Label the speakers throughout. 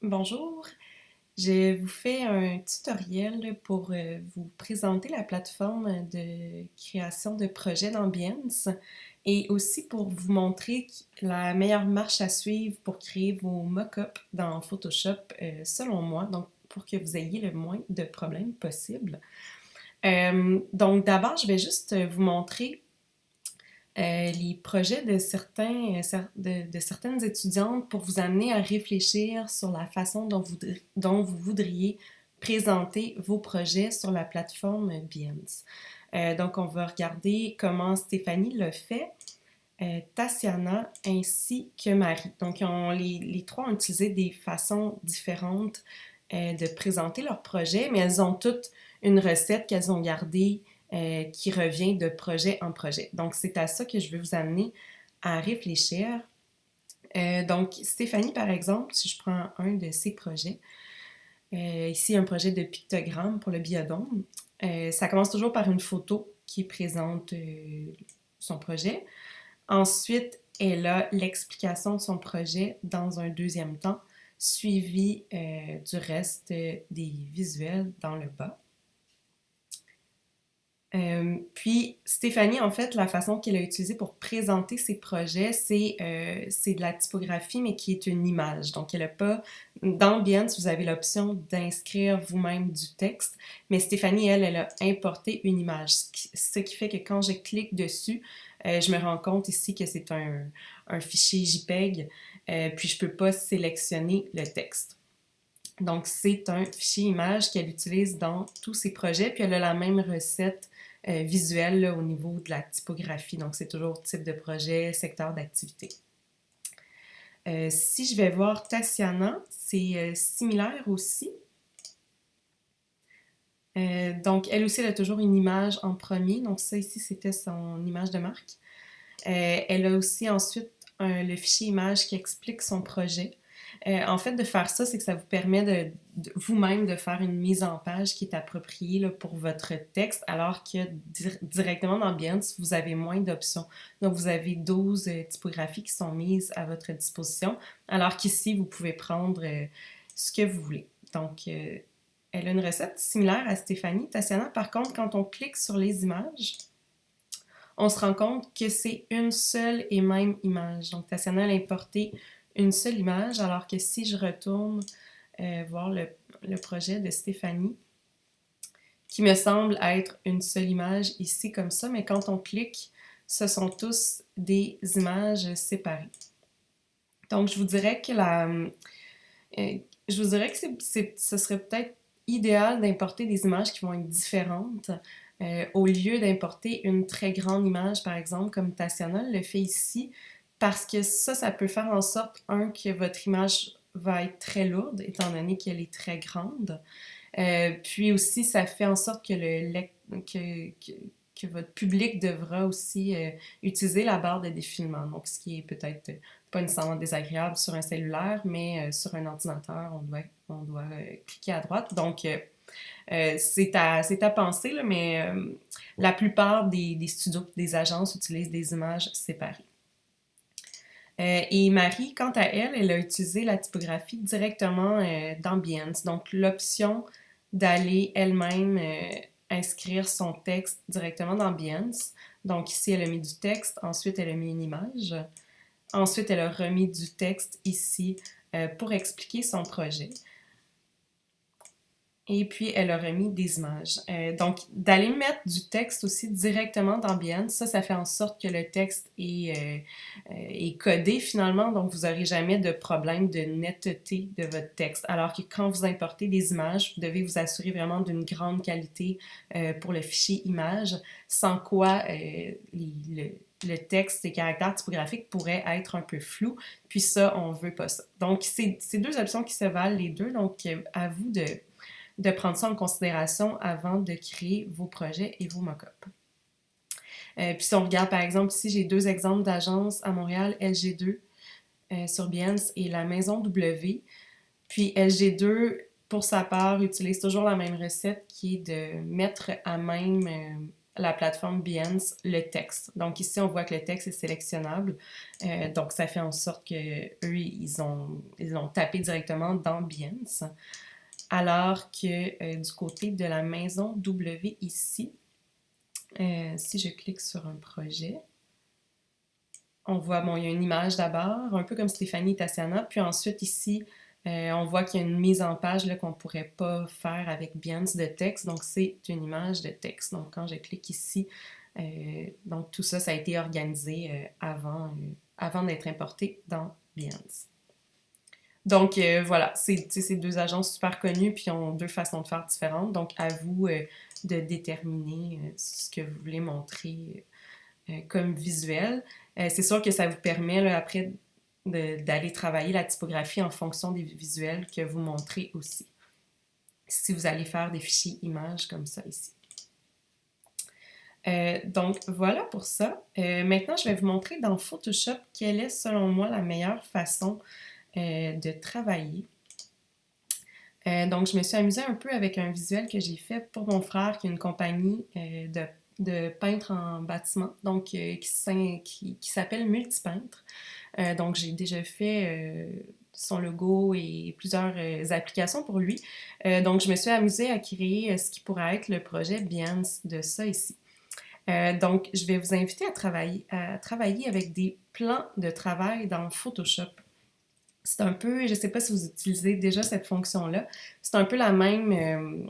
Speaker 1: Bonjour, je vous fais un tutoriel pour vous présenter la plateforme de création de projets d'Ambience et aussi pour vous montrer la meilleure marche à suivre pour créer vos mock-ups dans Photoshop selon moi, donc pour que vous ayez le moins de problèmes possible. Donc d'abord, je vais juste vous montrer les projets de de certaines étudiantes pour vous amener à réfléchir sur la façon dont vous voudriez présenter vos projets sur la plateforme Behance. Donc, on va regarder comment Stéphanie le fait, Tatiana ainsi que Marie. Donc, les trois ont utilisé des façons différentes de présenter leur projet, mais elles ont toutes une recette qu'elles ont gardée qui revient de projet en projet. Donc, c'est à ça que je veux vous amener à réfléchir. Donc, Stéphanie, par exemple, si je prends un de ses projets, ici un projet de pictogramme pour le biodôme, ça commence toujours par une photo qui présente son projet. Ensuite, elle a l'explication de son projet dans un deuxième temps, suivi du reste des visuels dans le bas. Puis Stéphanie, en fait, la façon qu'elle a utilisée pour présenter ses projets, c'est de la typographie, mais qui est une image. Donc, elle a pas... Dans Behance, vous avez l'option d'inscrire vous-même du texte, mais Stéphanie, elle a importé une image, ce qui fait que quand je clique dessus, je me rends compte ici que c'est un fichier JPEG, puis je peux pas sélectionner le texte. Donc, c'est un fichier image qu'elle utilise dans tous ses projets, puis elle a la même recette visuelle là, au niveau de la typographie. Donc, c'est toujours type de projet, secteur d'activité. Si je vais voir Tatiana, c'est similaire aussi. Donc, elle aussi, elle a toujours une image en premier. Donc, ça ici, c'était son image de marque. Elle a aussi ensuite le fichier image qui explique son projet. En fait, de faire ça, c'est que ça vous permet de vous-même de faire une mise en page qui est appropriée là, pour votre texte, alors que directement dans Behance, vous avez moins d'options. Donc, vous avez 12 typographies qui sont mises à votre disposition, alors qu'ici, vous pouvez prendre ce que vous voulez. Donc, elle a une recette similaire à Stéphanie. Tatiana, par contre, quand on clique sur les images, on se rend compte que c'est une seule et même image. Donc, Tatiana a importé une seule image, alors que si je retourne voir le projet de Stéphanie, qui me semble être une seule image ici comme ça, mais quand on clique, ce sont tous des images séparées. Donc, je vous dirais que ce serait peut-être idéal d'importer des images qui vont être différentes au lieu d'importer une très grande image, par exemple, comme Tatiana le fait ici, parce que ça peut faire en sorte, que votre image va être très lourde, étant donné qu'elle est très grande. Puis aussi, ça fait en sorte que votre public devra aussi utiliser la barre de défilement. Donc, ce qui est peut-être pas nécessairement désagréable sur un cellulaire, mais sur un ordinateur, on doit cliquer à droite. Donc, c'est à penser, là, mais la plupart des studios, des agences utilisent des images séparées. Et Marie, quant à elle, elle a utilisé la typographie directement dans Behance. Donc, l'option d'aller elle-même inscrire son texte directement dans Behance. Donc, ici, elle a mis du texte. Ensuite, elle a mis une image. Ensuite, elle a remis du texte ici pour expliquer son projet. Et puis, elle a remis des images. Donc, d'aller mettre du texte aussi directement dans Behance, ça fait en sorte que le texte est codé finalement, donc vous n'aurez jamais de problème de netteté de votre texte. Alors que quand vous importez des images, vous devez vous assurer vraiment d'une grande qualité pour le fichier image, sans quoi le texte, les caractères typographiques pourraient être un peu flous, puis ça, on veut pas ça. Donc, c'est deux options qui se valent les deux, donc à vous de prendre ça en considération avant de créer vos projets et vos mock-ups. Puis si on regarde par exemple ici, j'ai deux exemples d'agences à Montréal, LG2 sur Behance et la Maison W. Puis LG2, pour sa part, utilise toujours la même recette qui est de mettre à même la plateforme Behance le texte. Donc ici, on voit que le texte est sélectionnable. Donc ça fait en sorte que eux, ils ont tapé directement dans Behance. Alors que du côté de la maison W ici, si je clique sur un projet, on voit, bon, il y a une image d'abord, un peu comme Stéphanie Tassiana, puis ensuite ici, on voit qu'il y a une mise en page qu'on ne pourrait pas faire avec Behance de texte, donc c'est une image de texte. Donc quand je clique ici, donc tout ça, ça a été organisé avant d'être importé dans Behance. Donc voilà, c'est deux agences super connues, puis ont deux façons de faire différentes, donc à vous de déterminer ce que vous voulez montrer comme visuel. C'est sûr que ça vous permet là, après d'aller travailler la typographie en fonction des visuels que vous montrez aussi. Si vous allez faire des fichiers images comme ça ici. Donc voilà pour ça. Maintenant, je vais vous montrer dans Photoshop quelle est selon moi la meilleure façon de travailler. Donc je me suis amusée un peu avec un visuel que j'ai fait pour mon frère qui a une compagnie de peintres en bâtiment, donc qui s'appelle Multipeintre. Donc j'ai déjà fait son logo et plusieurs applications pour lui. Donc je me suis amusée à créer ce qui pourrait être le projet Behance de ça ici. Donc je vais vous inviter à travailler avec des plans de travail dans Photoshop. C'est un peu, je ne sais pas si vous utilisez déjà cette fonction-là, c'est un peu la même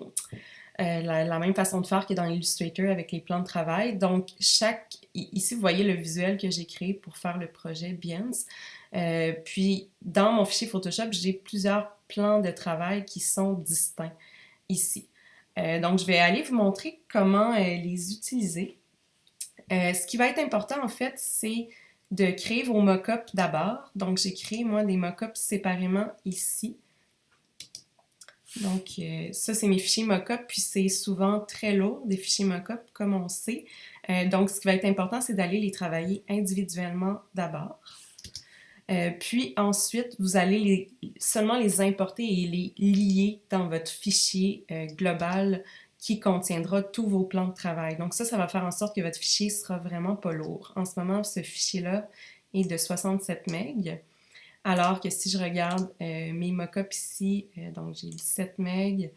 Speaker 1: façon de faire que dans Illustrator avec les plans de travail. Donc, ici, vous voyez le visuel que j'ai créé pour faire le projet Behance. Puis, dans mon fichier Photoshop, j'ai plusieurs plans de travail qui sont distincts ici. Donc, je vais aller vous montrer comment les utiliser. Ce qui va être important, en fait, c'est de créer vos mock-ups d'abord. Donc, j'ai créé, moi, des mock-ups séparément ici. Donc, ça, c'est mes fichiers mock-up, puis c'est souvent très lourd, des fichiers mock-up, comme on sait. Donc, ce qui va être important, c'est d'aller les travailler individuellement d'abord. Puis ensuite, vous allez seulement les importer et les lier dans votre fichier global qui contiendra tous vos plans de travail. Donc ça va faire en sorte que votre fichier sera vraiment pas lourd. En ce moment, ce fichier-là est de 67 MB. Alors que si je regarde mes mock-ups ici, donc j'ai 17 MB,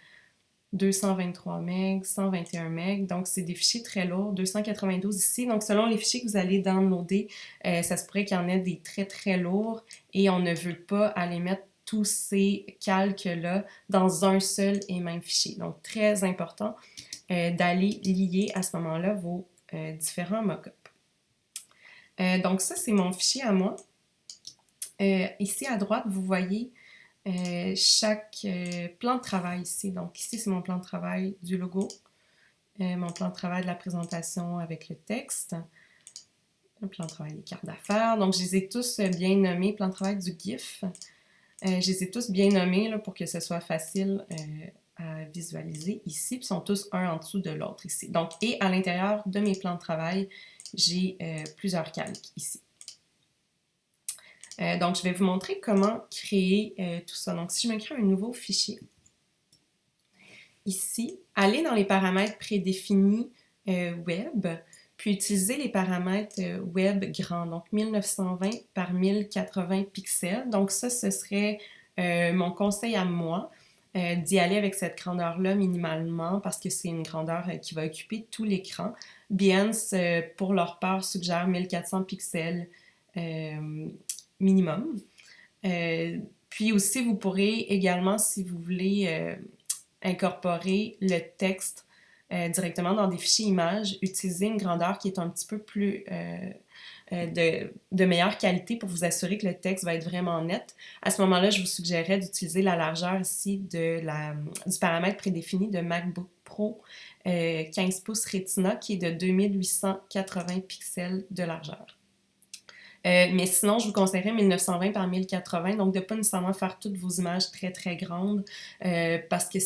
Speaker 1: 223 MB, 121 MB, donc c'est des fichiers très lourds, 292 ici. Donc selon les fichiers que vous allez downloader, ça se pourrait qu'il y en ait des très très lourds et on ne veut pas aller mettre tous ces calques-là dans un seul et même fichier. Donc très important d'aller lier à ce moment-là vos différents mock-ups. Donc ça, c'est mon fichier à moi. Ici à droite, vous voyez chaque plan de travail ici. Donc ici, c'est mon plan de travail du logo, mon plan de travail de la présentation avec le texte, le plan de travail des cartes d'affaires. Donc je les ai tous bien nommés, plan de travail du GIF. Je les ai tous bien nommés là, pour que ce soit facile à visualiser ici. Puis ils sont tous un en dessous de l'autre ici. Donc, et à l'intérieur de mes plans de travail, j'ai plusieurs calques ici. Donc, je vais vous montrer comment créer tout ça. Donc, si je me crée un nouveau fichier, ici, allez dans les paramètres prédéfinis web, puis utiliser les paramètres web grands, donc 1920 par 1080 pixels. Donc ça, ce serait mon conseil à moi, d'y aller avec cette grandeur-là minimalement, parce que c'est une grandeur qui va occuper tout l'écran. Behance, pour leur part, suggère 1400 pixels minimum. Puis aussi, vous pourrez également, si vous voulez incorporer le texte directement dans des fichiers images, utiliser une grandeur qui est un petit peu plus de meilleure qualité pour vous assurer que le texte va être vraiment net. À ce moment-là, je vous suggérerais d'utiliser la largeur ici du paramètre prédéfini de MacBook Pro 15 pouces Retina qui est de 2880 pixels de largeur. Mais sinon, je vous conseillerais 1920 par 1080, donc de ne pas nécessairement faire toutes vos images très très grandes parce que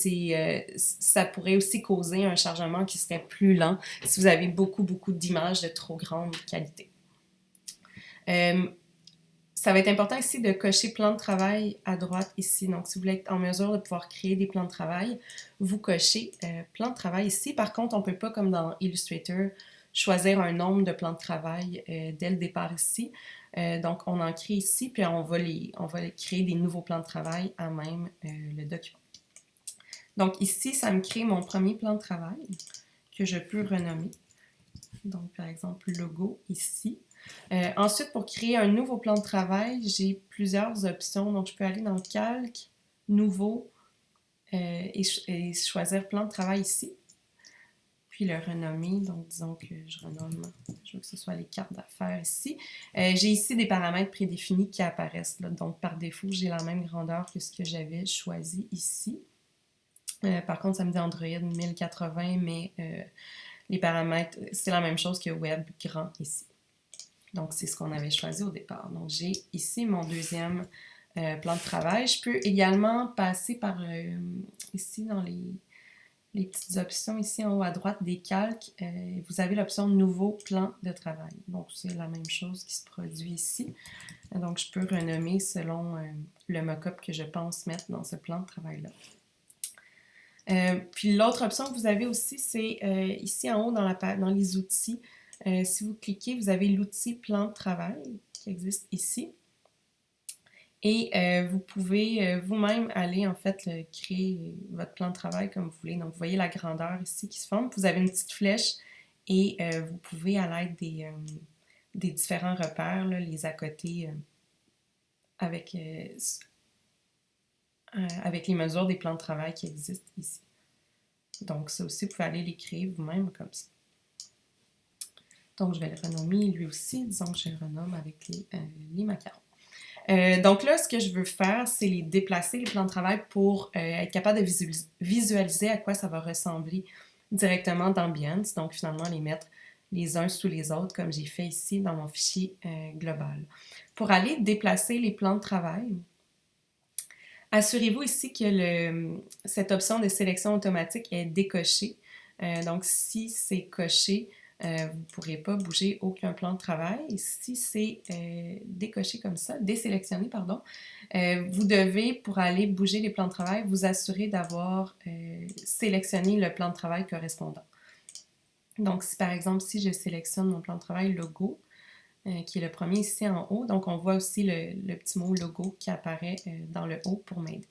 Speaker 1: ça pourrait aussi causer un chargement qui serait plus lent si vous avez beaucoup d'images de trop grande qualité. Ça va être important ici de cocher plan de travail à droite ici. Donc, si vous voulez être en mesure de pouvoir créer des plans de travail, vous cochez plan de travail ici. Par contre, on ne peut pas, comme dans Illustrator, choisir un nombre de plans de travail dès le départ ici. Donc, on en crée ici, puis on va créer des nouveaux plans de travail à même le document. Donc, ici, ça me crée mon premier plan de travail que je peux renommer. Donc, par exemple, logo ici. Ensuite, pour créer un nouveau plan de travail, j'ai plusieurs options. Donc, je peux aller dans Calque, Nouveau et choisir plan de travail ici. Puis le renommer. Donc, disons que je renomme, je veux que ce soit les cartes d'affaires ici. J'ai ici des paramètres prédéfinis qui apparaissent. Là. Donc, par défaut, j'ai la même grandeur que ce que j'avais choisi ici. Par contre, ça me dit Android 1080, mais les paramètres, c'est la même chose que Web grand ici. Donc, c'est ce qu'on avait choisi au départ. Donc, j'ai ici mon deuxième plan de travail. Je peux également passer par ici dans les petites options ici en haut à droite des calques. Vous avez l'option Nouveau plan de travail. Donc, c'est la même chose qui se produit ici. Donc, je peux renommer selon le mock-up que je pense mettre dans ce plan de travail-là. Puis l'autre option que vous avez aussi, c'est ici en haut dans les outils. Si vous cliquez, vous avez l'outil plan de travail qui existe ici. Et vous pouvez vous-même aller en fait créer votre plan de travail comme vous voulez. Donc vous voyez la grandeur ici qui se forme. Vous avez une petite flèche et vous pouvez à l'aide des différents repères là, les accoter avec les mesures des plans de travail qui existent ici. Donc ça aussi, vous pouvez aller les créer vous-même comme ça. Donc je vais le renommer lui aussi. Disons que je le renomme avec les macarons. Donc là, ce que je veux faire, c'est les déplacer, les plans de travail, pour être capable de visualiser à quoi ça va ressembler directement dans Behance. Donc finalement, les mettre les uns sous les autres, comme j'ai fait ici dans mon fichier global. Pour aller déplacer les plans de travail, assurez-vous ici que cette option de sélection automatique est décochée. Donc si c'est coché, vous ne pourrez pas bouger aucun plan de travail. Et si c'est décoché comme ça, désélectionné, pardon, vous devez, pour aller bouger les plans de travail, vous assurer d'avoir sélectionné le plan de travail correspondant. Donc, si par exemple, si je sélectionne mon plan de travail logo, qui est le premier ici en haut, donc on voit aussi le petit mot logo qui apparaît dans le haut pour m'aider.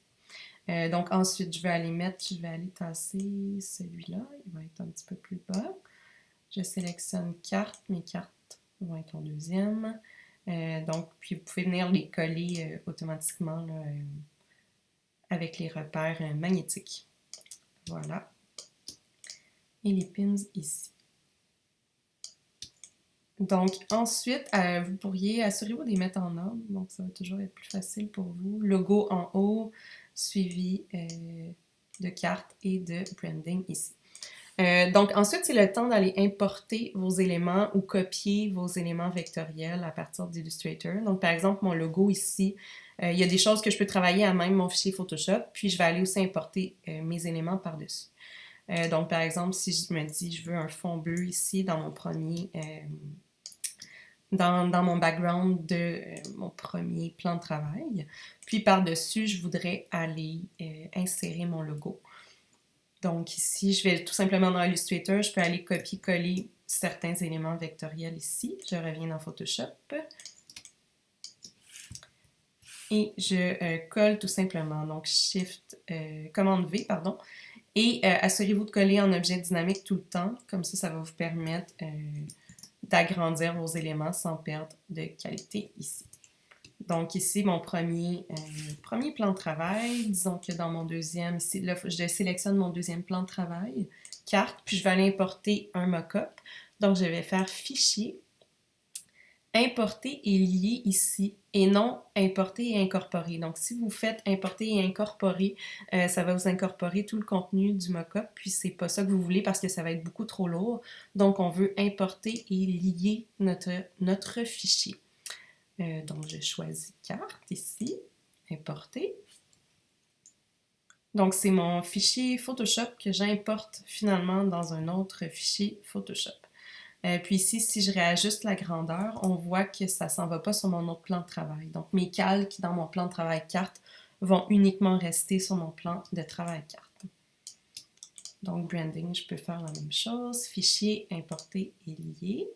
Speaker 1: Donc ensuite, je vais aller tasser celui-là, il va être un petit peu plus bas. Je sélectionne carte, mes cartes vont être en deuxième. Donc, puis vous pouvez venir les coller automatiquement là, avec les repères magnétiques. Voilà. Et les pins ici. Donc, ensuite, vous pourriez, assurez-vous de les mettre en ordre. Donc, ça va toujours être plus facile pour vous. Logo en haut, suivi de carte et de branding ici. Donc, ensuite, c'est le temps d'aller importer vos éléments ou copier vos éléments vectoriels à partir d'Illustrator. Donc, par exemple, mon logo ici, il y a des choses que je peux travailler à même mon fichier Photoshop, puis je vais aller aussi importer mes éléments par-dessus. Donc, par exemple, si je me dis, je veux un fond bleu ici dans mon premier... dans mon background de mon premier plan de travail. Puis par-dessus, je voudrais aller insérer mon logo. Donc ici, je vais tout simplement dans Illustrator, je peux aller copier-coller certains éléments vectoriels ici. Je reviens dans Photoshop. Et je colle tout simplement, donc Commande V, pardon. Et assurez-vous de coller en objet dynamique tout le temps. Comme ça va vous permettre d'agrandir vos éléments sans perdre de qualité ici. Donc ici, mon premier plan de travail, disons que dans mon deuxième, ici, là, je sélectionne mon deuxième plan de travail, carte, puis je vais aller importer un mock-up. Donc je vais faire Fichier, Importer et lier ici, et non Importer et incorporer. Donc si vous faites Importer et incorporer, ça va vous incorporer tout le contenu du mock-up, puis c'est pas ça que vous voulez parce que ça va être beaucoup trop lourd. Donc on veut importer et lier notre fichier. Donc, je choisis carte ici, importer. Donc, c'est mon fichier Photoshop que j'importe finalement dans un autre fichier Photoshop. Puis ici, si je réajuste la grandeur, on voit que ça s'en va pas sur mon autre plan de travail. Donc mes calques dans mon plan de travail carte vont uniquement rester sur mon plan de travail carte. Donc branding, je peux faire la même chose. Fichier, importer et lier.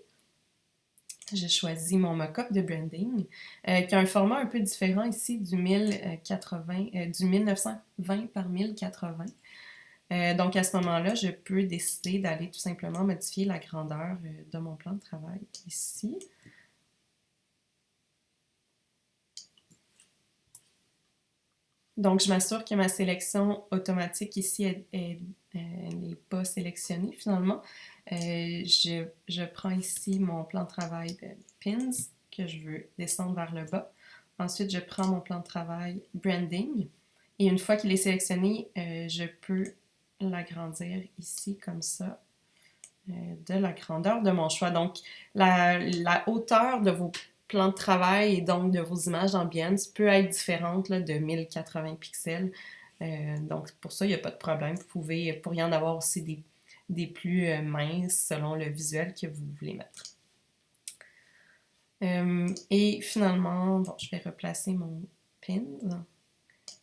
Speaker 1: Je choisis mon mock-up de branding, qui a un format un peu différent ici du 1920 par 1080. Donc à ce moment-là, je peux décider d'aller tout simplement modifier la grandeur de mon plan de travail ici. Donc je m'assure que ma sélection automatique ici n'est pas sélectionnée finalement. Je prends ici mon plan de travail de pins que je veux descendre vers le bas. Ensuite, je prends mon plan de travail branding et une fois qu'il est sélectionné, je peux l'agrandir ici comme ça, de la grandeur de mon choix. Donc, la hauteur de vos plans de travail et donc de vos images dans Behance peut être différente là, de 1080 pixels. Donc, pour ça, il n'y a pas de problème. Vous pourriez en avoir aussi des plus minces selon le visuel que vous voulez mettre. Et finalement, bon, je vais replacer mon pins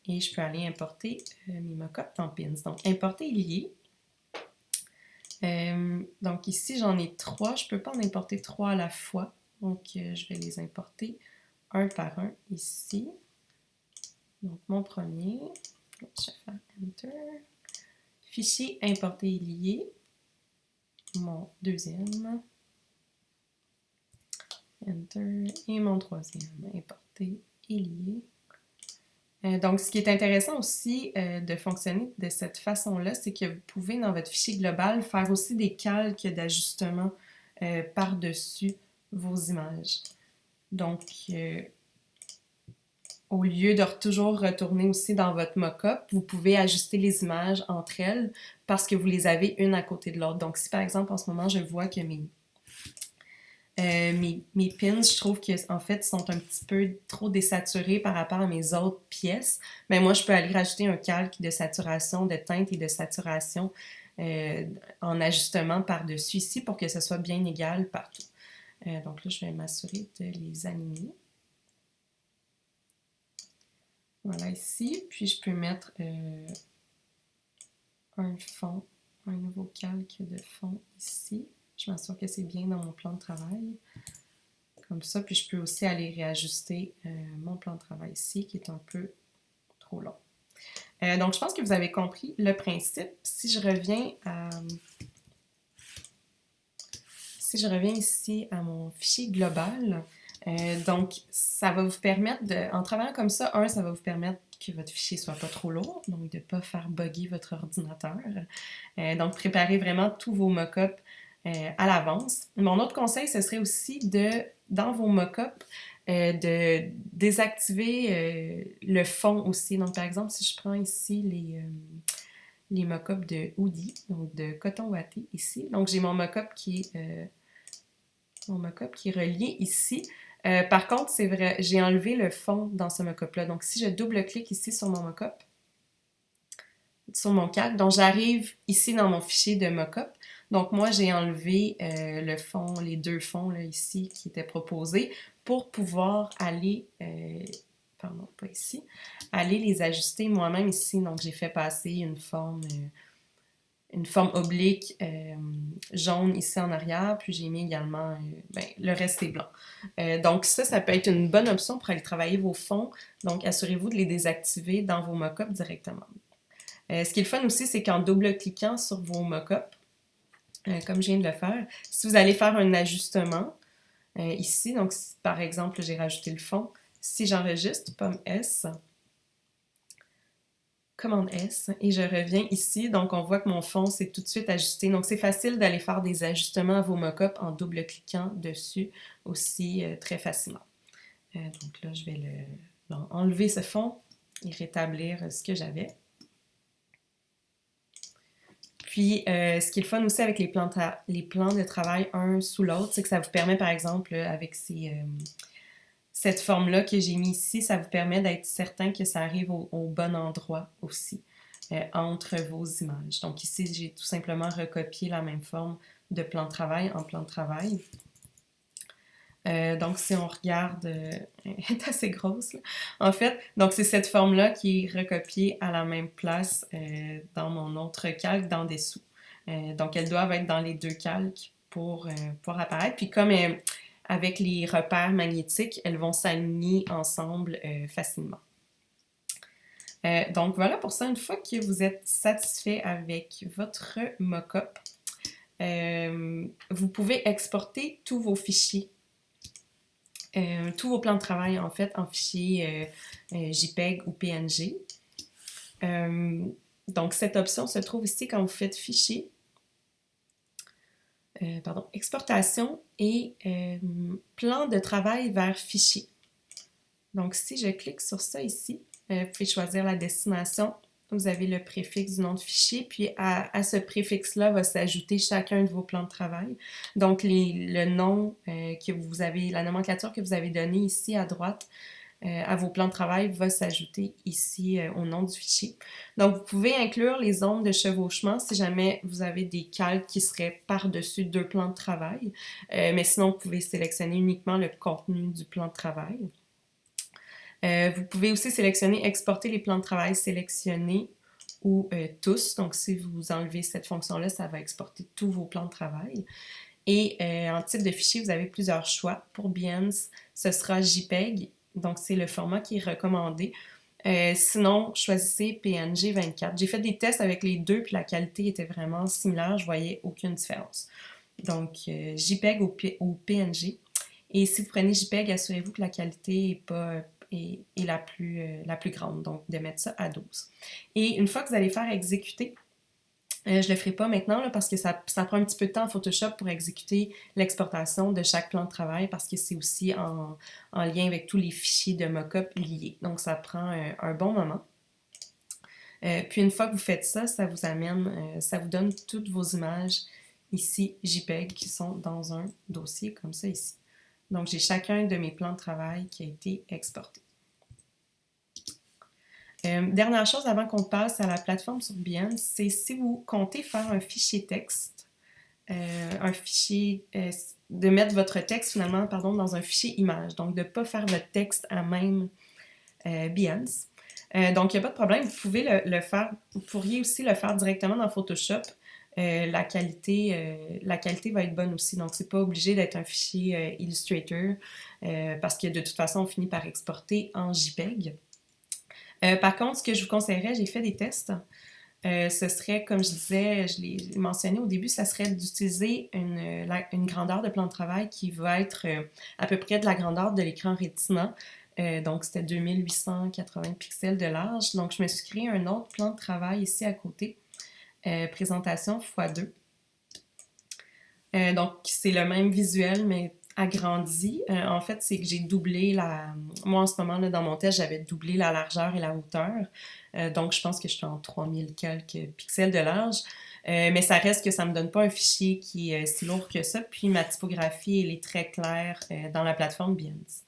Speaker 1: et je peux aller importer mes mock-ups dans pins. Donc, importer et lier. Donc ici, j'en ai 3. Je ne peux pas en importer 3 à la fois. Donc, je vais les importer un par un ici. Donc, mon premier. Je vais faire Enter. Fichier importer et lier. Mon deuxième. Enter. Et mon troisième. Importer et lier. Donc, ce qui est intéressant aussi de fonctionner de cette façon-là, c'est que vous pouvez, dans votre fichier global, faire aussi des calques d'ajustement par-dessus vos images. Donc, au lieu de toujours retourner aussi dans votre mock-up, vous pouvez ajuster les images entre elles parce que vous les avez une à côté de l'autre. Donc, si par exemple, en ce moment, je vois que mes pins, je trouve qu'en fait, sont un petit peu trop désaturés par rapport à mes autres pièces. Mais moi, je peux aller rajouter un calque de saturation, de teinte et de saturation en ajustement par-dessus ici pour que ce soit bien égal partout. Donc là, je vais m'assurer de les aligner. Voilà ici. Puis je peux mettre un fond, un nouveau calque de fond ici. Je m'assure que c'est bien dans mon plan de travail. Comme ça, puis je peux aussi aller réajuster mon plan de travail ici, qui est un peu trop long. Donc, je pense que vous avez compris le principe. Si je reviens ici à mon fichier global, donc, ça va vous permettre, en travaillant comme ça, ça va vous permettre que votre fichier soit pas trop lourd, donc de ne pas faire bugger votre ordinateur. Donc, préparez vraiment tous vos mock-ups à l'avance. Mon autre conseil, ce serait aussi dans vos mock-ups, de désactiver le fond aussi. Donc, par exemple, si je prends ici les mock-ups de hoodie, donc de coton ouaté ici. Donc, j'ai mon mock-up qui est relié ici. Par contre, c'est vrai, j'ai enlevé le fond dans ce mock-up-là. Donc, si je double-clique ici sur mon mock-up, sur mon calque, donc j'arrive ici dans mon fichier de mock-up. Donc, moi, j'ai enlevé le fond, les deux fonds là, ici qui étaient proposés pour pouvoir aller, pardon, pas ici, aller les ajuster moi-même ici. Donc, j'ai fait passer une forme oblique jaune ici en arrière, puis j'ai mis également, le reste est blanc. Donc ça peut être une bonne option pour aller travailler vos fonds. Donc assurez-vous de les désactiver dans vos mock-ups directement. Ce qui est le fun aussi, c'est qu'en double-cliquant sur vos mock-ups, comme je viens de le faire, si vous allez faire un ajustement ici, donc si, par exemple, j'ai rajouté le fond, si j'enregistre, pomme S, commande S, et je reviens ici, donc on voit que mon fond s'est tout de suite ajusté. Donc c'est facile d'aller faire des ajustements à vos mock-ups en double-cliquant dessus aussi très facilement. Donc là, je vais enlever ce fond et rétablir ce que j'avais. Puis, ce qui est le fun aussi avec les plans de travail un sous l'autre, c'est que ça vous permet, par exemple, avec cette forme-là que j'ai mis ici, ça vous permet d'être certain que ça arrive au bon endroit aussi. entre vos images. Donc ici, j'ai tout simplement recopié la même forme de plan de travail en plan de travail. Donc, si on regarde, elle est assez grosse, là. En fait, donc c'est cette forme-là qui est recopiée à la même place dans mon autre calque, dans Dessous. Donc, elles doivent être dans les deux calques pour apparaître. Puis comme avec les repères magnétiques, elles vont s'aligner ensemble facilement. Donc, voilà pour ça. Une fois que vous êtes satisfait avec votre mock-up, vous pouvez exporter tous vos fichiers. Tous vos plans de travail, en fait, en fichier JPEG ou PNG. Donc, cette option se trouve ici quand vous faites Fichier, Exportation et Plan de travail vers Fichier. Donc, si je clique sur ça ici, vous pouvez choisir la destination. Vous avez le préfixe du nom de fichier, puis à ce préfixe-là va s'ajouter chacun de vos plans de travail. Donc, le nom que vous avez, la nomenclature que vous avez donnée ici à droite à vos plans de travail va s'ajouter ici au nom du fichier. Donc, vous pouvez inclure les zones de chevauchement si jamais vous avez des calques qui seraient par-dessus deux plans de travail. Mais sinon, vous pouvez sélectionner uniquement le contenu du plan de travail. Vous pouvez aussi sélectionner exporter les plans de travail sélectionnés ou tous. Donc, si vous enlevez cette fonction-là, ça va exporter tous vos plans de travail. Et en type de fichier, vous avez plusieurs choix. Pour Behance, ce sera JPEG. Donc, c'est le format qui est recommandé. Sinon, choisissez PNG 24. J'ai fait des tests avec les deux, puis la qualité était vraiment similaire. Je voyais aucune différence. Donc, JPEG ou PNG. Et si vous prenez JPEG, assurez-vous que la qualité est la plus grande. Donc, de mettre ça à 12. Et une fois que vous allez faire exécuter, je ne le ferai pas maintenant là, parce que ça prend un petit peu de temps en Photoshop pour exécuter l'exportation de chaque plan de travail parce que c'est aussi en lien avec tous les fichiers de mock-up liés. Donc, ça prend un bon moment. Puis, une fois que vous faites ça, ça vous amène, ça vous donne toutes vos images ici, JPEG, qui sont dans un dossier comme ça ici. Donc, j'ai chacun de mes plans de travail qui a été exporté. Dernière chose avant qu'on passe à la plateforme sur Behance, c'est si vous comptez faire un fichier texte, de mettre votre texte finalement, dans un fichier image, donc de ne pas faire votre texte à même Behance. Donc, il n'y a pas de problème, vous pouvez le faire, vous pourriez aussi le faire directement dans Photoshop. La qualité va être bonne aussi, donc c'est pas obligé d'être un fichier Illustrator parce que de toute façon, on finit par exporter en JPEG. Par contre, ce que je vous conseillerais, j'ai fait des tests. Ce serait, comme je disais, je l'ai mentionné au début, ça serait d'utiliser une grandeur de plan de travail qui va être à peu près de la grandeur de l'écran Retina. Donc, c'était 2880 pixels de large. Donc, je me suis créé un autre plan de travail ici à côté. Présentation x2. Donc, c'est le même visuel, mais agrandi. En fait, c'est que j'ai doublé Moi, en ce moment, là, dans mon test, j'avais doublé la largeur et la hauteur. Donc, je pense que je suis en 3000 quelques pixels de large. Mais ça reste que ça ne me donne pas un fichier qui est si lourd que ça. Puis, ma typographie, elle est très claire dans la plateforme Behance.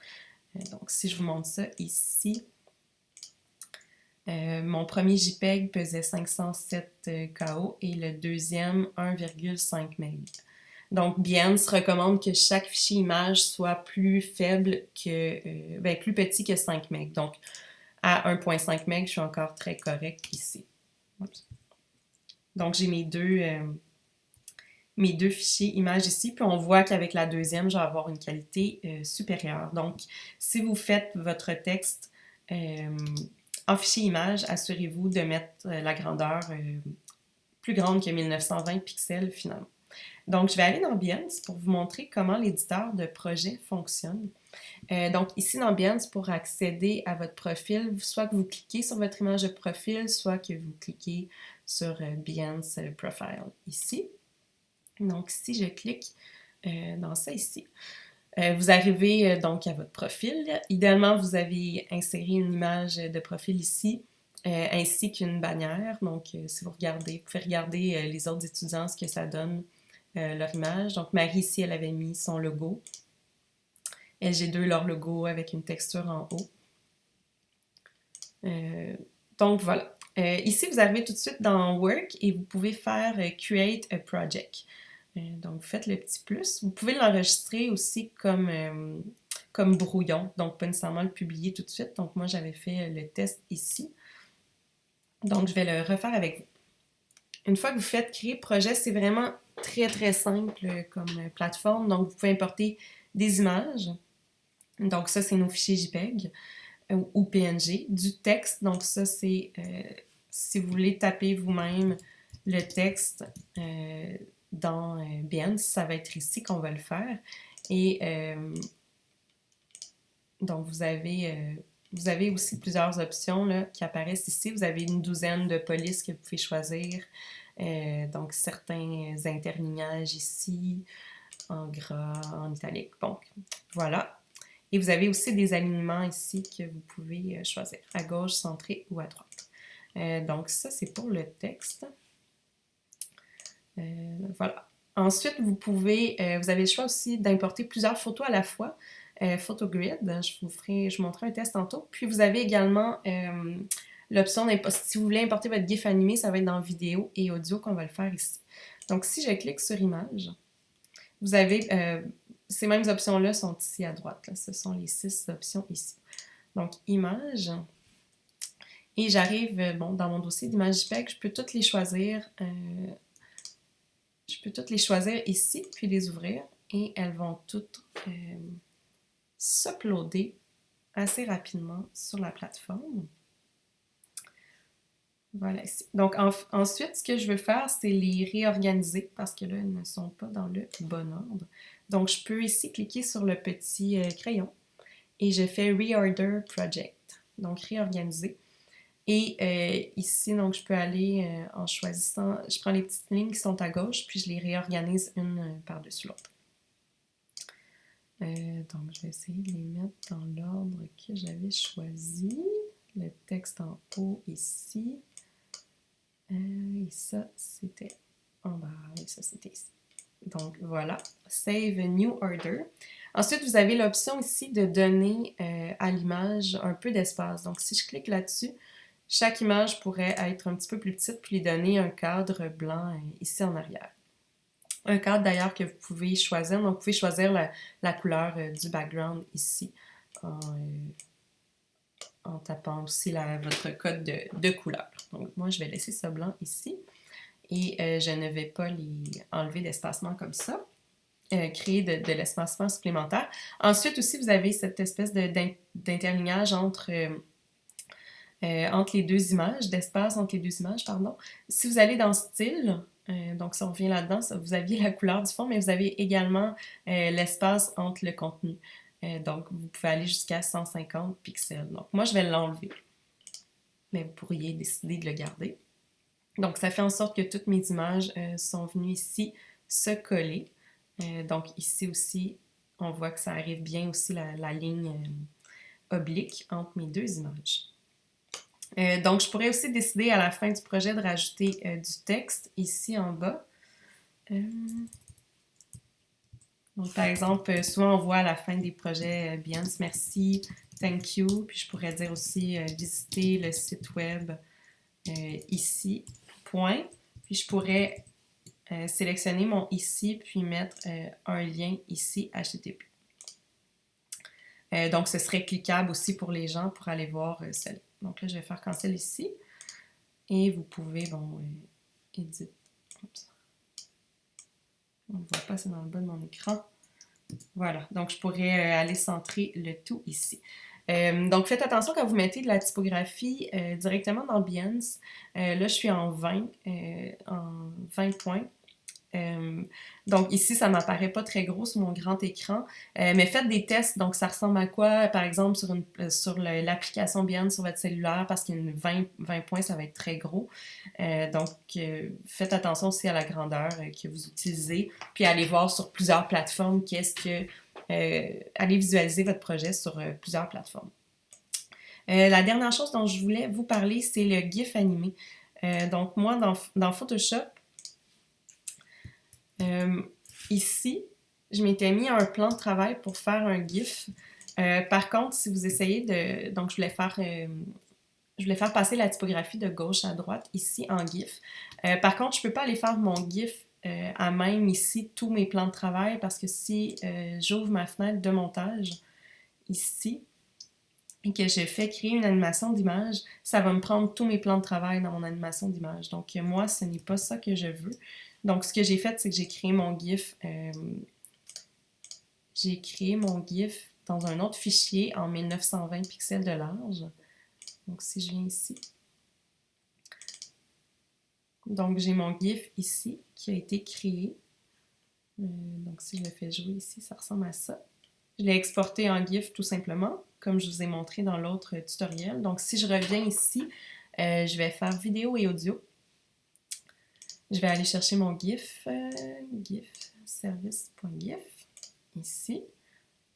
Speaker 1: Donc, si je vous montre ça ici... mon premier JPEG pesait 507 KO et le deuxième 1,5 MB. Donc, Behance recommande que chaque fichier image soit plus faible plus petit que 5 MB. Donc, à 1,5 MB, je suis encore très correct ici. Oups. Donc, j'ai mes deux fichiers images ici, puis on voit qu'avec la deuxième, je vais avoir une qualité supérieure. Donc, si vous faites votre texte en fichier image, assurez-vous de mettre la grandeur plus grande que 1920 pixels finalement. Donc, je vais aller dans Behance pour vous montrer comment l'éditeur de projet fonctionne. Donc, ici dans Behance, pour accéder à votre profil, soit que vous cliquez sur votre image de profil, soit que vous cliquez sur Behance Profile ici. Donc, si je clique dans ça ici, vous arrivez donc à votre profil. Idéalement, vous avez inséré une image de profil ici, ainsi qu'une bannière. Donc, si vous pouvez regarder les autres étudiants, ce que ça donne leur image. Donc, Marie ici, elle avait mis son logo. LG2, leur logo avec une texture en haut. Donc, voilà. Ici, vous arrivez tout de suite dans Work et vous pouvez faire Create a Project. Donc, vous faites le petit plus. Vous pouvez l'enregistrer aussi comme brouillon, donc pas nécessairement le publier tout de suite. Donc, moi, j'avais fait le test ici. Donc, je vais le refaire avec vous. Une fois que vous faites créer projet, c'est vraiment très, très simple comme plateforme. Donc, vous pouvez importer des images. Donc, ça, c'est nos fichiers JPEG ou PNG. Du texte, donc ça, c'est si vous voulez taper vous-même le texte dans Behance, ça va être ici qu'on va le faire. Et donc, vous avez aussi plusieurs options là, qui apparaissent ici. Vous avez une douzaine de polices que vous pouvez choisir. Donc, certains interlignages ici, en gras, en italique. Donc, voilà. Et vous avez aussi des alignements ici que vous pouvez choisir, à gauche, centré ou à droite. Donc, ça, c'est pour le texte. Voilà. Ensuite, vous avez le choix aussi d'importer plusieurs photos à la fois. Photogrid, je vous montrerai un test tantôt. Puis vous avez également l'option d'importer, si vous voulez importer votre GIF animé, ça va être dans vidéo et audio qu'on va le faire ici. Donc si je clique sur image, vous avez, ces mêmes options-là sont ici à droite. Là. Ce sont les 6 options ici. Donc image, et j'arrive dans mon dossier d'images JPEG, je peux toutes les choisir. Je peux toutes les choisir ici, puis les ouvrir, et elles vont toutes s'uploader assez rapidement sur la plateforme. Voilà ici. Donc ensuite, ce que je veux faire, c'est les réorganiser, parce que là, elles ne sont pas dans le bon ordre. Donc je peux ici cliquer sur le petit crayon, et je fais Reorder Project, donc réorganiser. Et ici, donc, je peux aller en choisissant, je prends les petites lignes qui sont à gauche, puis je les réorganise une par-dessus l'autre. Donc, je vais essayer de les mettre dans l'ordre que j'avais choisi. Le texte en haut ici. Et ça, c'était en bas. Et ça, c'était ici. Donc, voilà. Save New Order. Ensuite, vous avez l'option ici de donner à l'image un peu d'espace. Donc, si je clique là-dessus, chaque image pourrait être un petit peu plus petite, puis lui donner un cadre blanc ici en arrière. Un cadre d'ailleurs que vous pouvez choisir. Donc, vous pouvez choisir la couleur du background ici en tapant aussi votre code de couleur. Donc, moi, je vais laisser ça blanc ici. Et je ne vais pas enlever d'espacement comme ça. Créer de l'espacement supplémentaire. Ensuite aussi, vous avez cette espèce d'interlignage entre les deux images, d'espace entre les deux images, pardon. Si vous allez dans Style, donc si on revient là-dedans, vous aviez la couleur du fond, mais vous avez également l'espace entre le contenu. Donc, vous pouvez aller jusqu'à 150 pixels. Donc, moi, je vais l'enlever, mais vous pourriez décider de le garder. Donc, ça fait en sorte que toutes mes images sont venues ici se coller. Donc, ici aussi, on voit que ça arrive bien aussi la ligne oblique entre mes deux images. Donc, je pourrais aussi décider à la fin du projet de rajouter du texte ici en bas. Donc, par exemple, souvent on voit à la fin des projets Behance, merci, thank you. Puis je pourrais dire aussi visiter le site web ici, point. Puis je pourrais sélectionner mon ici, puis mettre un lien ici, HTTP. Donc, ce serait cliquable aussi pour les gens pour aller voir ce lien. Donc là, je vais faire cancel ici. Et vous pouvez, edit. Oups. On ne voit pas, c'est dans le bas de mon écran. Voilà, donc je pourrais aller centrer le tout ici. Donc, faites attention quand vous mettez de la typographie directement dans Behance. Là, je suis en 20 points. Donc ici, ça m'apparaît pas très gros sur mon grand écran, mais faites des tests. Donc ça ressemble à quoi, par exemple, sur l'application Behance sur votre cellulaire, parce qu'il y a une 20 points, ça va être très gros. Donc faites attention aussi à la grandeur que vous utilisez, puis allez voir sur plusieurs plateformes allez visualiser votre projet sur plusieurs plateformes. La dernière chose dont je voulais vous parler, c'est le GIF animé. Donc moi, dans Photoshop, ici, je m'étais mis un plan de travail pour faire un GIF. Par contre, si vous essayez donc je voulais faire je voulais faire passer la typographie de gauche à droite ici en GIF. Par contre, je ne peux pas aller faire mon GIF à même ici tous mes plans de travail parce que si j'ouvre ma fenêtre de montage ici et que je fais créer une animation d'image, ça va me prendre tous mes plans de travail dans mon animation d'image. Donc moi, ce n'est pas ça que je veux. Donc ce que j'ai fait, c'est que j'ai créé mon GIF dans un autre fichier en 1920 pixels de large. Donc si je viens ici, donc j'ai mon GIF ici qui a été créé. Donc si je le fais jouer ici, ça ressemble à ça. Je l'ai exporté en GIF tout simplement, comme je vous ai montré dans l'autre tutoriel. Donc si je reviens ici, je vais faire vidéo et audio. Je vais aller chercher mon GIF, GIF, service.gif, ici.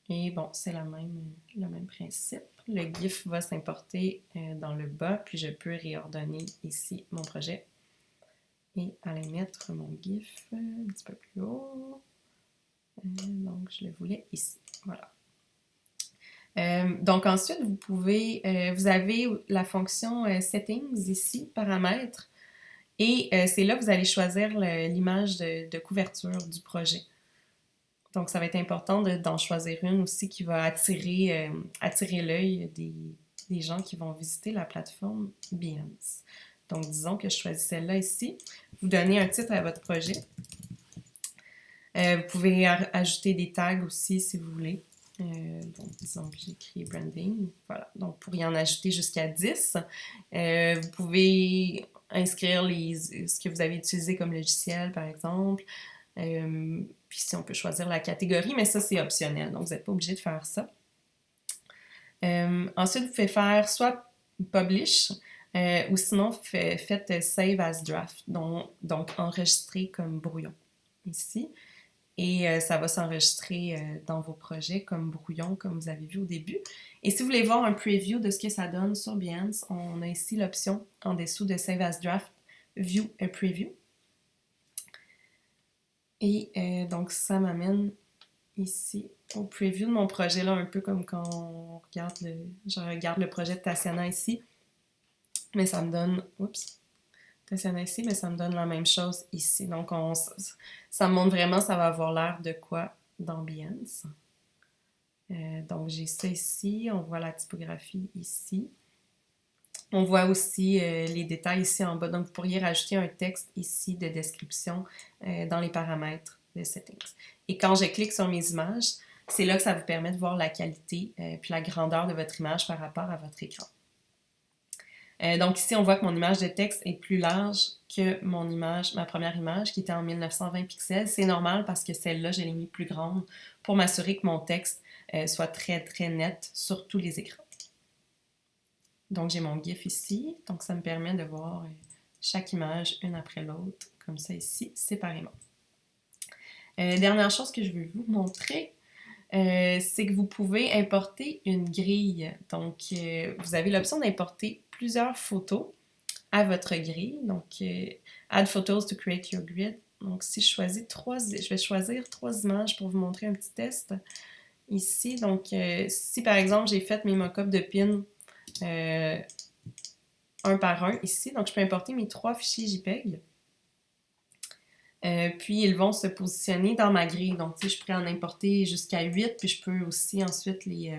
Speaker 1: Et bon, c'est le même principe. Le GIF va s'importer dans le bas, puis je peux réordonner ici mon projet. Et aller mettre mon GIF un petit peu plus haut. Donc, je le voulais ici. Voilà. Donc ensuite, vous avez la fonction Settings ici, paramètres. Et c'est là que vous allez choisir l'image de couverture du projet. Donc, ça va être important d'en choisir une aussi qui va attirer l'œil des gens qui vont visiter la plateforme Behance. Donc, disons que je choisis celle-là ici. Vous donnez un titre à votre projet. Vous pouvez ajouter des tags aussi si vous voulez. Donc, disons que j'ai créé branding. Voilà. Donc, pour y en ajouter jusqu'à 10. Vous pouvez inscrire ce que vous avez utilisé comme logiciel, par exemple. Puis si on peut choisir la catégorie, mais ça, c'est optionnel. Donc, vous n'êtes pas obligé de faire ça. Ensuite, vous pouvez faire soit Publish ou sinon, faites Save as Draft, donc enregistrer comme brouillon ici. Et ça va s'enregistrer dans vos projets comme brouillon, comme vous avez vu au début. Et si vous voulez voir un preview de ce que ça donne sur Behance, on a ici l'option en dessous de Save as Draft, View a Preview. Et donc, ça m'amène ici au preview de mon projet, là, un peu comme quand je regarde le projet de Tatiana ici. Mais ça me donne, Tatiana ici, mais ça me donne la même chose ici. Donc, ça me montre vraiment, ça va avoir l'air de quoi dans Behance. Donc, j'ai ça ici, on voit la typographie ici. On voit aussi les détails ici en bas. Donc, vous pourriez rajouter un texte ici de description dans les paramètres de Settings. Et quand je clique sur mes images, c'est là que ça vous permet de voir la qualité puis la grandeur de votre image par rapport à votre écran. Donc ici, on voit que mon image de texte est plus large que ma première image qui était en 1920 pixels. C'est normal parce que celle-là, je l'ai mis plus grande pour m'assurer que mon texte soit très, très net sur tous les écrans. Donc, j'ai mon GIF ici. Donc, ça me permet de voir chaque image une après l'autre, comme ça ici, séparément. Dernière chose que je veux vous montrer, c'est que vous pouvez importer une grille. Donc, vous avez l'option d'importer plusieurs photos à votre grille. Donc, Add Photos to create your grid. Donc, si je choisis je vais choisir 3 images pour vous montrer un petit test ici. Donc, si par exemple, j'ai fait mes mock-ups de pins un par un ici. Donc, je peux importer mes 3 fichiers JPEG. Puis, ils vont se positionner dans ma grille. Donc, tu sais, je pourrais en importer jusqu'à 8, puis je peux aussi ensuite les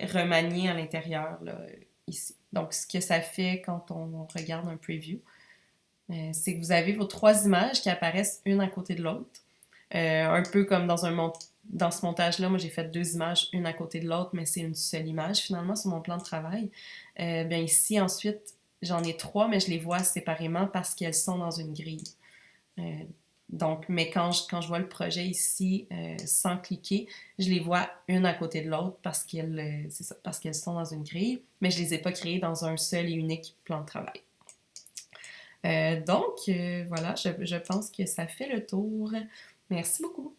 Speaker 1: remanier à l'intérieur, là, ici. Donc, ce que ça fait quand on regarde un preview, c'est que vous avez vos 3 images qui apparaissent une à côté de l'autre. Un peu comme dans ce montage-là, moi j'ai fait 2 images, une à côté de l'autre, mais c'est une seule image finalement sur mon plan de travail. Bien ici, ensuite, j'en ai 3, mais je les vois séparément parce qu'elles sont dans une grille. Donc, mais quand je vois le projet ici sans cliquer, je les vois une à côté de l'autre parce qu'elles sont dans une grille, mais je ne les ai pas créées dans un seul et unique plan de travail. Donc, voilà, je pense que ça fait le tour. Merci beaucoup.